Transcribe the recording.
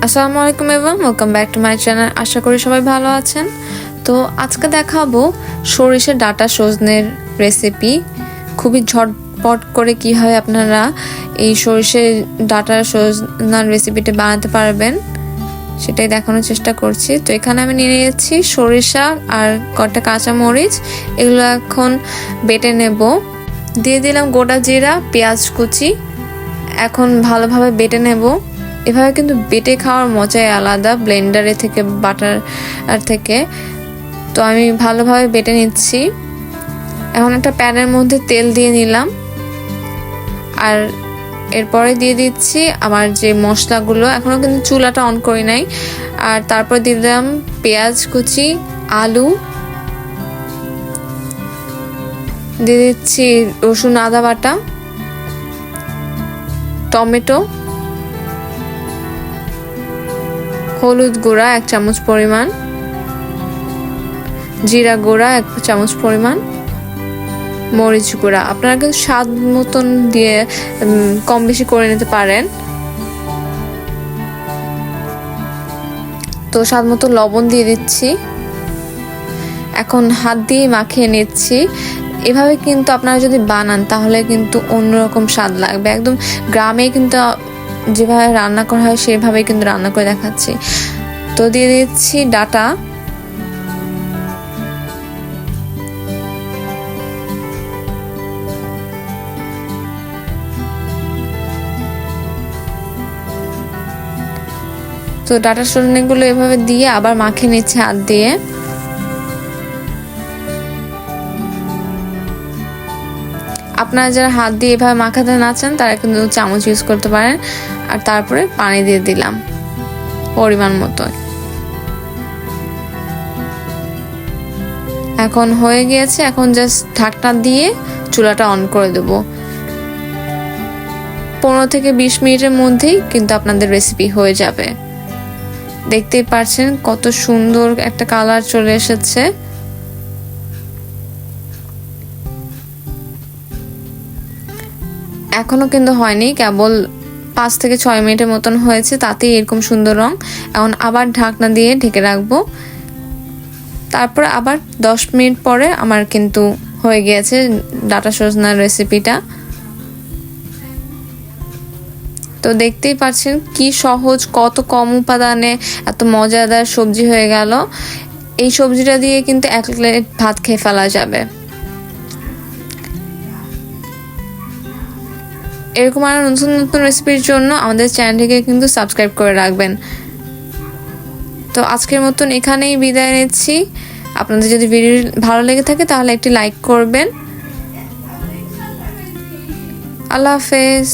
আসসালামু আলাইকুম everyone, welcome back to my channel. আশা করি সবাই ভালো আছেন। তো আজকে দেখাবো সরিষার ডাঁটা সজনের রেসিপি। খুবই ঝটপট করে কীভাবে আপনারা এই সরিষার ডাঁটা সজনার রেসিপিটা বানাতে পারবেন সেটাই দেখানোর চেষ্টা করছি। তো এখানে আমি নিয়ে নিয়েছি সরিষা আর কয়েকটা কাঁচামরিচ, এগুলো এখন বেটে নেব। দিয়ে দিলাম গোটা জিরা, পেঁয়াজ কুচি। এখন ভালোভাবে বেটে নেব। এভাবে কিন্তু বেটে খাওয়ার মজাই আলাদা ব্লেন্ডারে থেকে, বাটার থেকে। তো আমি ভালোভাবে বেটে নিচ্ছি। এখন একটা প্যানের মধ্যে তেল দিয়ে নিলাম, আর এরপরে দিয়ে দিচ্ছি আমার যে মশলাগুলো। এখনও কিন্তু চুলাটা অন করি নাই। আর তারপর দিয়ে দিলাম পেঁয়াজ কুচি, আলু, দিয়ে দিচ্ছি রসুন আদা বাটা, টমেটো, হলুদ গুঁড়া 1 চামচ পরিমাণ, জিরা গুঁড়া 1 চামচ পরিমাণ, মরিচ গুঁড়া আপনারা কিন্তু স্বাদ মতন দিয়ে কম বেশি করে নিতে পারেন। তো স্বাদ মতো লবণ দিয়ে দিচ্ছি। এখন হাত দিয়ে মাখিয়ে নিচ্ছি। এভাবে কিন্তু আপনারা যদি বানান তাহলে কিন্তু অন্যরকম স্বাদ লাগবে। একদম গ্রামে কিন্তু যেভাবে রান্না করা হয় সেভাবে কিন্তু রান্না করে দেখাচ্ছি। তো দিয়ে দিচ্ছি ডাঁটা, তো ডাঁটা সজনেগুলো এভাবে দিয়ে আবার মাখিয়ে নিচ্ছে হাত দিয়ে। আপনারা যারা হাত দিয়ে এভাবে মাখাতে না চান তারা কিন্তু চামচ ইউজ করতে পারেন। আর তারপরে পানি দিয়ে দিলাম পরিমাণ মতো। এখন হয়ে গিয়েছে। এখন জাস্ট ঢাকনা দিয়ে চুলাটা অন করে দেব। 15 থেকে 20 মিনিটের মধ্যেই কিন্তু আপনাদের রেসিপি হয়ে যাবে। দেখতেই পাচ্ছেন কত সুন্দর একটা কালার চলে এসেছে। এখনো কিন্তু হয়নি, কেবল 5 থেকে 6 মিনিটের মতন হয়েছে, তাতেই এরকম সুন্দর রং। এখন আবার ঢাকনা দিয়ে ঢেকে রাখবো। তারপর আবার 10 মিনিট পরে আমার কিন্তু হয়ে গিয়েছে ডাঁটা সজনার রেসিপিটা। তো দেখতেই পাচ্ছেন কি সহজ, কত কম উপাদানে এত মজাদার সবজি হয়ে গেল। এই সবজিটা দিয়ে কিন্তু 1 প্লেট ভাত খেয়ে ফেলা যাবে। এরকম আরো নতুন নতুন রেসিপির জন্য আমাদের চ্যানেলটিকে কিন্তু সাবস্ক্রাইব করে রাখবেন। তো আজকের মতন এখানেই বিদায় নিচ্ছি। আপনাদের যদি ভিডিও ভালো লেগে থাকে তাহলে একটি লাইক করবেন। আল্লাহ হাফেজ।